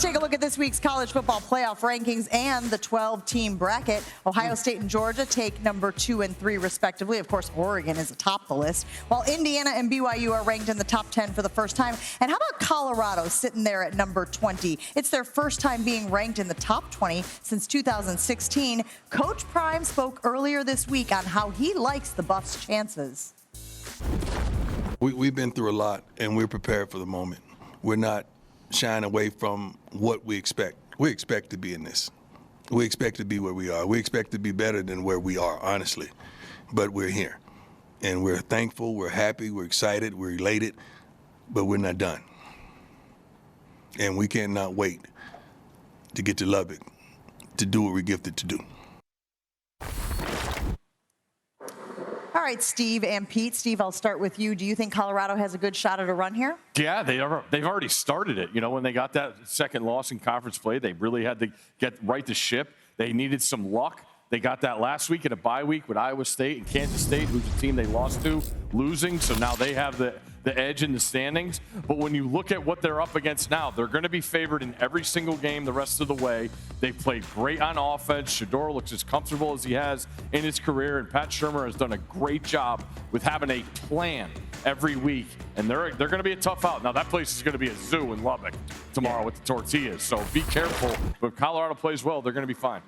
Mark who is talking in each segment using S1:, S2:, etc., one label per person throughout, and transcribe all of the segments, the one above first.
S1: take a look at this week's college football playoff rankings and the 12-team bracket. Ohio State and Georgia take number 2 and 3, respectively. Of course, Oregon is atop the list, while Indiana and BYU are ranked in the top 10 for the first time. And how about Colorado sitting there at number 20? It's their first time being ranked in the top 20 since 2016. Coach Prime spoke earlier this week on how he likes the Buffs' chances.
S2: We've been through a lot, and we're prepared for the moment. We're not shying away from what we expect. We expect to be in this. We expect to be where we are. We expect to be better than where we are, honestly. But we're here. And we're thankful, we're happy, we're excited, we're elated, but we're not done. And we cannot wait to get to Lubbock to do what we're gifted to do.
S1: All right, Steve and Pete. Steve, I'll start with you. Do you think Colorado has a good shot at a run here?
S3: Yeah, they've already started it. You know, when they got that second loss in conference play, they really had to get right the ship. They needed some luck. They got that last week in a bye week with Iowa State and Kansas State, who's a team they lost to, losing. So now they have the edge in the standings. But when you look at what they're up against now, they're going to be favored in every single game the rest of the way. They've played great on offense. Shedeur looks as comfortable as he has in his career, and Pat Shurmur has done a great job with having a plan every week. And they're going to be a tough out. Now, that place is going to be a zoo in Lubbock tomorrow with the Tortillas. So be careful. But if Colorado plays well, they're going to be fine.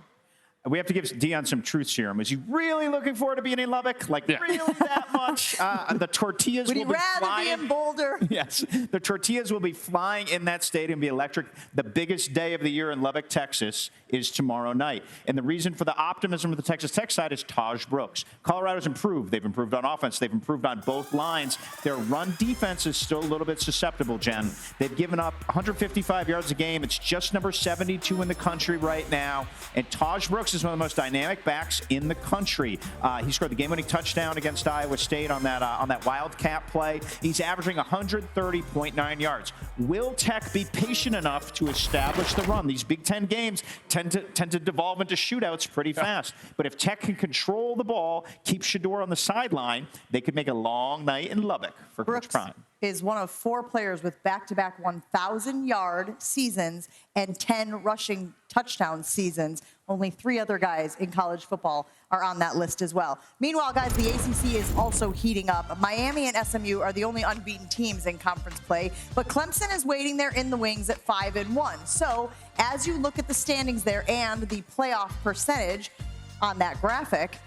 S4: We have to give Dion some truth serum. Is he really looking forward to being in Lubbock? Really that much? The Tortillas will be flying.
S1: Be in Boulder?
S4: Yes. The Tortillas will be flying in that stadium, be electric. The biggest day of the year in Lubbock, Texas is tomorrow night. And the reason for the optimism of the Texas Tech side is Taj Brooks. Colorado's improved. They've improved on offense. They've improved on both lines. Their run defense is still a little bit susceptible, Jen. They've given up 155 yards a game. It's just number 72 in the country right now. And Taj Brooks is one of the most dynamic backs in the country. He scored the game-winning touchdown against Iowa State on that Wildcat play. He's averaging 130.9 yards. Will Tech be patient enough to establish the run? These Big Ten games tend to devolve into shootouts pretty fast. But if Tech can control the ball, keep Shedeur on the sideline, they could make a long night in Lubbock for Coach Prime.
S1: Is one of 4 players with back-to-back 1,000-yard seasons and 10 rushing touchdown seasons. Only 3 other guys in college football are on that list as well. Meanwhile, guys, the ACC is also heating up. Miami and SMU are the only unbeaten teams in conference play, but Clemson is waiting there in the wings at 5-1. So as you look at the standings there and the playoff percentage on that graphic,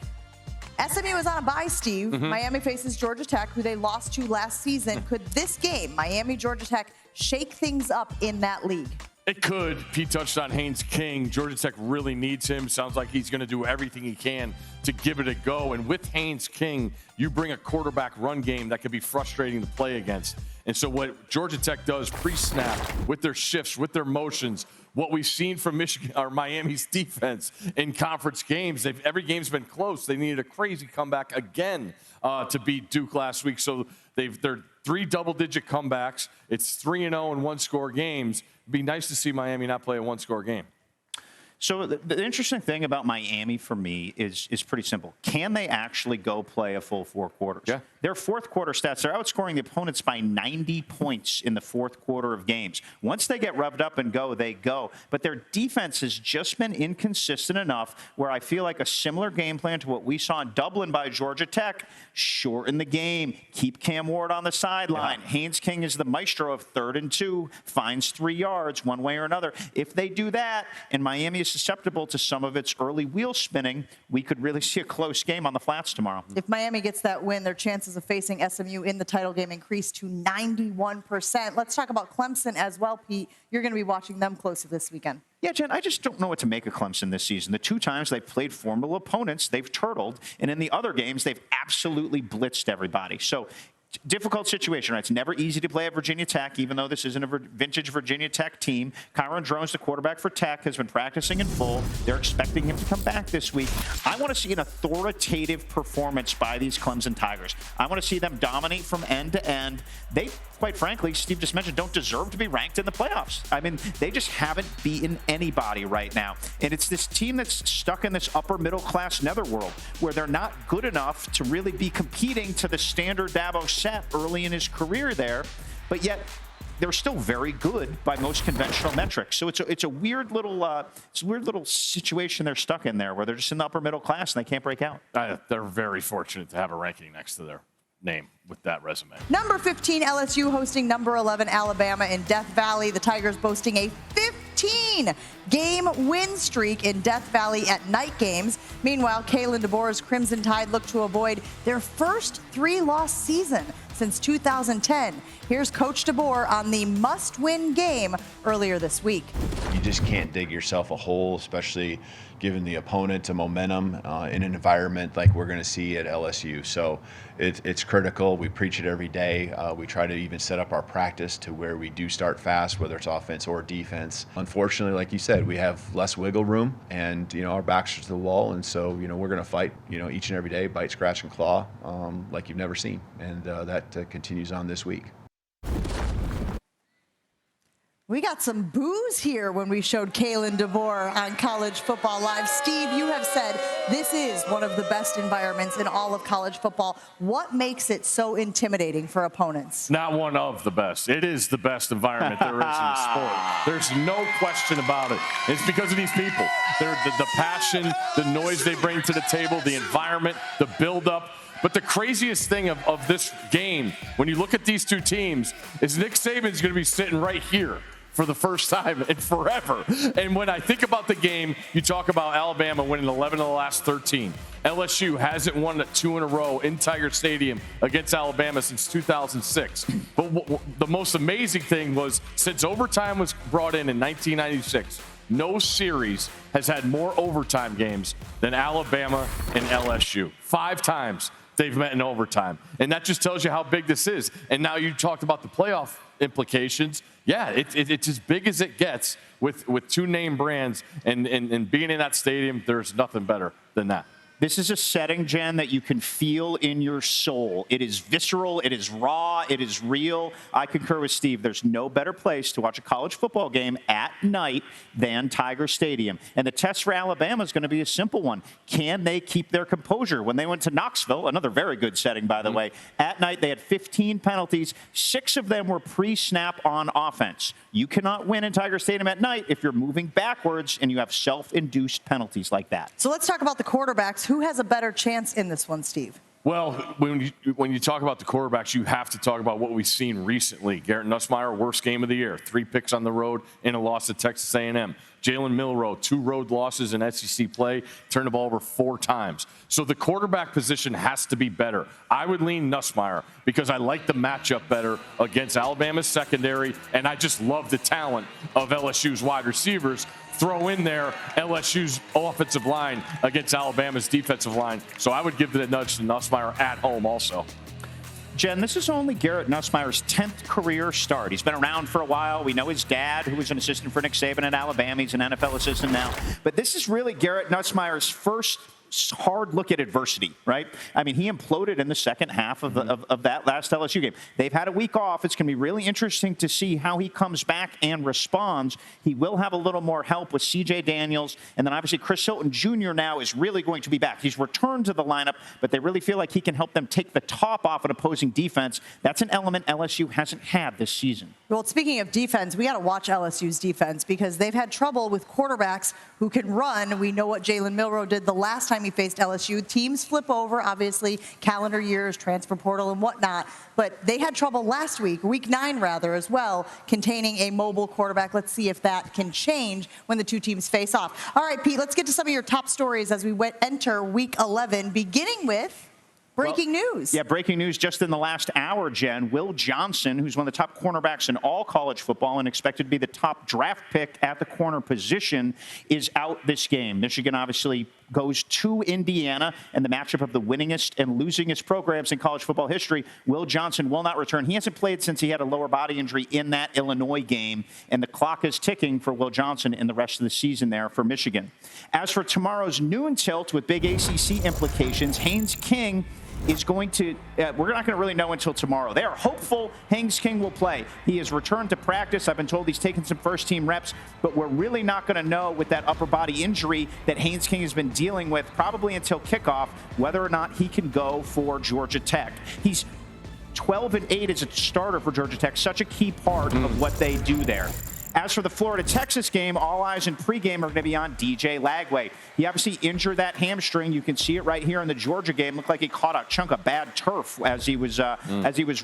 S1: SMU is on a bye, Steve. Miami faces Georgia Tech, who they lost to last season. Could this game, Miami-Georgia Tech, shake things up in that league?
S3: It could. Pete touched on Haynes King. Georgia Tech really needs him. Sounds like he's going to do everything he can to give it a go. And with Haynes King, you bring a quarterback run game that could be frustrating to play against. And so what Georgia Tech does pre-snap with their shifts, with their motions, what we've seen from Michigan or Miami's defense in conference games, every game's been close. They needed a crazy comeback again to beat Duke last week. So they're 3 double-digit comebacks. It's 3-0 in 1-score games. It'd be nice to see Miami not play a 1-score game.
S4: So the interesting thing about Miami for me is pretty simple. Can they actually go play a full 4 quarters?
S3: Yeah.
S4: Their fourth quarter stats, they're outscoring the opponents by 90 points in the fourth quarter of games. Once they get revved up and go, they go. But their defense has just been inconsistent enough where I feel like a similar game plan to what we saw in Dublin by Georgia Tech, shorten the game, keep Cam Ward on the sideline. Yeah. Haynes King is the maestro of 3rd and 2, finds 3 yards one way or another. If they do that, and Miami is susceptible to some of its early wheel spinning, we could really see a close game on the flats tomorrow.
S1: If Miami gets that win, their chances of facing SMU in the title game increase to 91%. Let's talk about Clemson as well, Pete. You're going to be watching them closely this weekend.
S4: Yeah, Jen, I just don't know what to make of Clemson this season. The 2 times they've played formidable opponents, they've turtled. And in the other games, they've absolutely blitzed everybody. So difficult situation, right? It's never easy to play at Virginia Tech, even though this isn't a vintage Virginia Tech team. Kyron Drones, the quarterback for Tech, has been practicing in full. They're expecting him to come back this week. I want to see an authoritative performance by these Clemson Tigers. I want to see them dominate from end to end. They, quite frankly, Steve just mentioned, don't deserve to be ranked in the playoffs. I mean, they just haven't beaten anybody right now. And it's this team that's stuck in this upper middle class netherworld where they're not good enough to really be competing to the standard Dabo set early in his career there, but yet they're still very good by most conventional metrics. So it's a weird little situation they're stuck in there, where they're just in the upper middle class and they can't break out.
S3: They're very fortunate to have a ranking next to their name with that resume.
S1: Number 15, LSU hosting number 11, Alabama in Death Valley. The Tigers boasting a 15-game win streak in Death Valley at night games. Meanwhile, Kalen DeBoer's Crimson Tide look to avoid their first 3-loss season since 2010. Here's Coach DeBoer on the must-win game earlier this week.
S5: You just can't dig yourself a hole, especially given the opponent a momentum in an environment like we're going to see at LSU. So it's critical. We preach it every day. We try to even set up our practice to where we do start fast, whether it's offense or defense. Unfortunately, like you said, we have less wiggle room, and our backs are to the wall, and so we're going to fight each and every day, bite, scratch, and claw, like you've never seen, and that continues on this week.
S1: We got some boos here when we showed Kalen DeBoer on College Football Live. Steve, you have said this is one of the best environments in all of college football. What makes it so intimidating for opponents?
S3: Not one of the best. It is the best environment there is in the sport. There's no question about it. It's because of these people. They're the passion, the noise they bring to the table, the environment, the build-up. But the craziest thing of this game, when you look at these two teams, is Nick Saban's going to be sitting right here for the first time in forever. And when I think about the game, you talk about Alabama winning 11 of the last 13. LSU hasn't won 2 in a row in Tiger Stadium against Alabama since 2006. But the most amazing thing was, since overtime was brought in 1996, no series has had more overtime games than Alabama and LSU. 5 times they've met in overtime. And that just tells you how big this is. And now you talked about the playoff implications. Yeah, it's as big as it gets with 2 name brands, and being in that stadium, there's nothing better than that.
S4: This is a setting, Jen, that you can feel in your soul. It is visceral, it is raw, it is real. I concur with Steve. There's no better place to watch a college football game at night than Tiger Stadium. And the test for Alabama is going to be a simple one. Can they keep their composure? When they went to Knoxville, another very good setting, by the way, at night they had 15 penalties. 6 of them were pre-snap on offense. You cannot win in Tiger Stadium at night if you're moving backwards and you have self-induced penalties like that.
S1: So let's talk about the quarterbacks. Who has a better chance in this one, Steve?
S3: Well, when you talk about the quarterbacks, you have to talk about what we've seen recently. Garrett Nussmeier, worst game of the year, 3 picks on the road in a loss to Texas A&M. Jalen Milroe, 2 road losses in SEC play, turned the ball over 4 times. So the quarterback position has to be better. I would lean Nussmeier because I like the matchup better against Alabama's secondary, and I just love the talent of LSU's wide receivers. Throw in there LSU's offensive line against Alabama's defensive line. So I would give the nudge to Nussmeier at home also.
S4: Jen, this is only Garrett Nussmeier's 10th career start. He's been around for a while. We know his dad, who was an assistant for Nick Saban at Alabama. He's an NFL assistant now. But this is really Garrett Nussmeier's first hard look at adversity, right? I mean, he imploded in the second half of that last LSU game. They've had a week off. It's going to be really interesting to see how he comes back and responds. He will have a little more help with C.J. Daniels, and then obviously Chris Hilton Jr. now is really going to be back. He's returned to the lineup, but they really feel like he can help them take the top off an opposing defense. That's an element LSU hasn't had this season.
S1: Well, speaking of defense, we got to watch LSU's defense because they've had trouble with quarterbacks who can run. We know what Jalen Milroe did the last time he faced LSU. Teams flip over, obviously, calendar years, transfer portal, and whatnot. But they had trouble last week, week 9 rather, as well, containing a mobile quarterback. Let's see if that can change when the 2 teams face off. All right, Pete, let's get to some of your top stories as we enter week 11, beginning with breaking news.
S4: Yeah, breaking news just in the last hour, Jen. Will Johnson, who's one of the top cornerbacks in all college football and expected to be the top draft pick at the corner position, is out this game. Michigan obviously goes to Indiana, and the matchup of the winningest and losingest programs in college football history. Will Johnson will not return. He hasn't played since he had a lower body injury in that Illinois game, and the clock is ticking for Will Johnson in the rest of the season there for Michigan. As for tomorrow's noon tilt with big ACC implications, Haynes King is going to, we're not going to really know until tomorrow. They are hopeful Haynes King will play. He has returned to practice. I've been told he's taken some first-team reps, but we're really not going to know with that upper body injury that Haynes King has been dealing with probably until kickoff whether or not he can go for Georgia Tech. He's 12-8 as a starter for Georgia Tech. Such a key part of what they do there. As for the Florida-Texas game, all eyes in pregame are going to be on DJ Lagway. He obviously injured that hamstring. You can see it right here in the Georgia game. Looked like he caught a chunk of bad turf as he was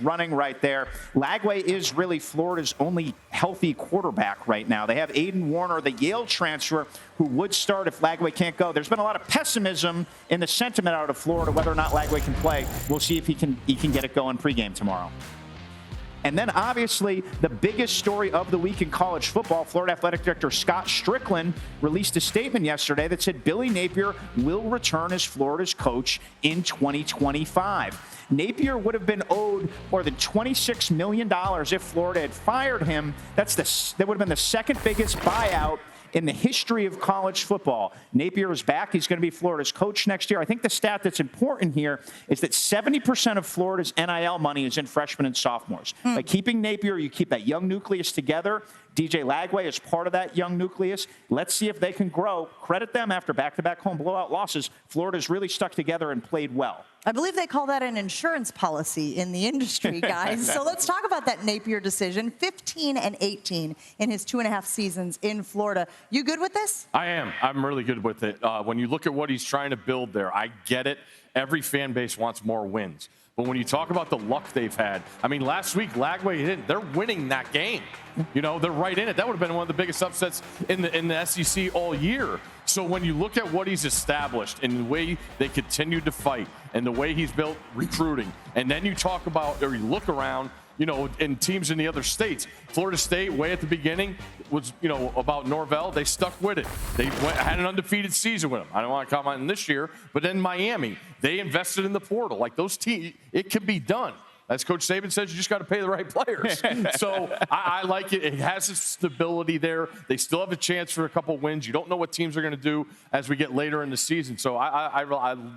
S4: running right there. Lagway is really Florida's only healthy quarterback right now. They have Aiden Warner, the Yale transfer, who would start if Lagway can't go. There's been a lot of pessimism in the sentiment out of Florida whether or not Lagway can play. We'll see if he can get it going pregame tomorrow. And then, obviously, the biggest story of the week in college football, Florida Athletic Director Scott Strickland released a statement yesterday that said Billy Napier will return as Florida's coach in 2025. Napier would have been owed more than $26 million if Florida had fired him. That would have been the second biggest buyout in the history of college football. Napier is back. He's going to be Florida's coach next year. I think the stat that's important here is that 70% of Florida's NIL money is in freshmen and sophomores. By keeping Napier, you keep that young nucleus together. DJ Lagway is part of that young nucleus. Let's see if they can grow. Credit them after back-to-back home blowout losses. Florida's really stuck together and played well.
S1: I believe they call that an insurance policy in the industry, guys. So let's talk about that Napier decision. 15-18 in his 2.5 seasons in Florida. You good with this?
S3: I am. I'm really good with it. When you look at what he's trying to build there, I get it. Every fan base wants more wins. But when you talk about the luck they've had, I mean, last week, Lagway, they're winning that game. You know, they're right in it. That would have been one of the biggest upsets in the SEC all year. So when you look at what he's established and the way they continued to fight and the way he's built recruiting, and then you talk about, or you look around, you know, in teams in the other states, Florida State, way at the beginning, was, you know, about Norvell. They stuck with it. They had an undefeated season with him. I don't want to comment on this year, but then Miami, they invested in the portal. Like those teams, it can be done. As Coach Saban says, you just got to pay the right players. So I like it. It has its stability there. They still have a chance for a couple wins. You don't know what teams are going to do as we get later in the season. So I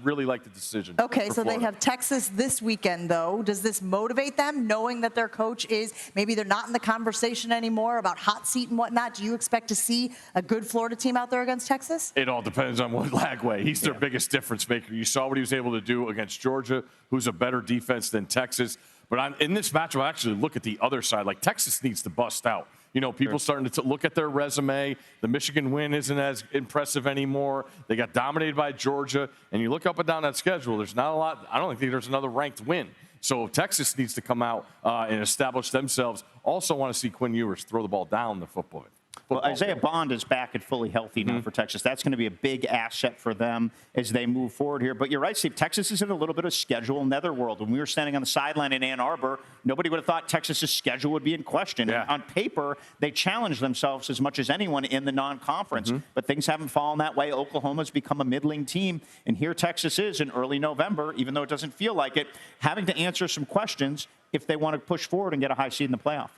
S3: really like the decision.
S1: Okay, so they have Texas this weekend, though. Does this motivate them, knowing that their coach is, maybe they're not in the conversation anymore about hot seat and whatnot? Do you expect to see a good Florida team out there against Texas?
S3: It all depends on what Lagway. He's their biggest difference maker. You saw what he was able to do against Georgia, who's a better defense than Texas. But in this matchup, I actually look at the other side. Like, Texas needs to bust out. You know, people starting to look at their resume. The Michigan win isn't as impressive anymore. They got dominated by Georgia. And you look up and down that schedule, there's not a lot. I don't think there's another ranked win. So Texas needs to come out and establish themselves. Also want to see Quinn Ewers throw the ball down the football.
S4: Well, Isaiah Bond is back and fully healthy now for Texas. That's going to be a big asset for them as they move forward here. But you're right, Steve. Texas is in a little bit of schedule netherworld. When we were standing on the sideline in Ann Arbor, nobody would have thought Texas's schedule would be in question.
S3: Yeah.
S4: And on paper, they challenge themselves as much as anyone in the non-conference. But things haven't fallen that way. Oklahoma's become a middling team. And here Texas is in early November, even though it doesn't feel like it, having to answer some questions if they want to push forward and get a high seed in the playoff.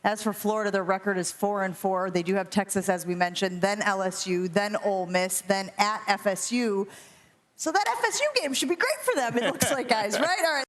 S1: As for Florida, their record is 4-4. They do have Texas, as we mentioned, then LSU, then Ole Miss, then at FSU. So that FSU game should be great for them, it looks like, guys, right? All right.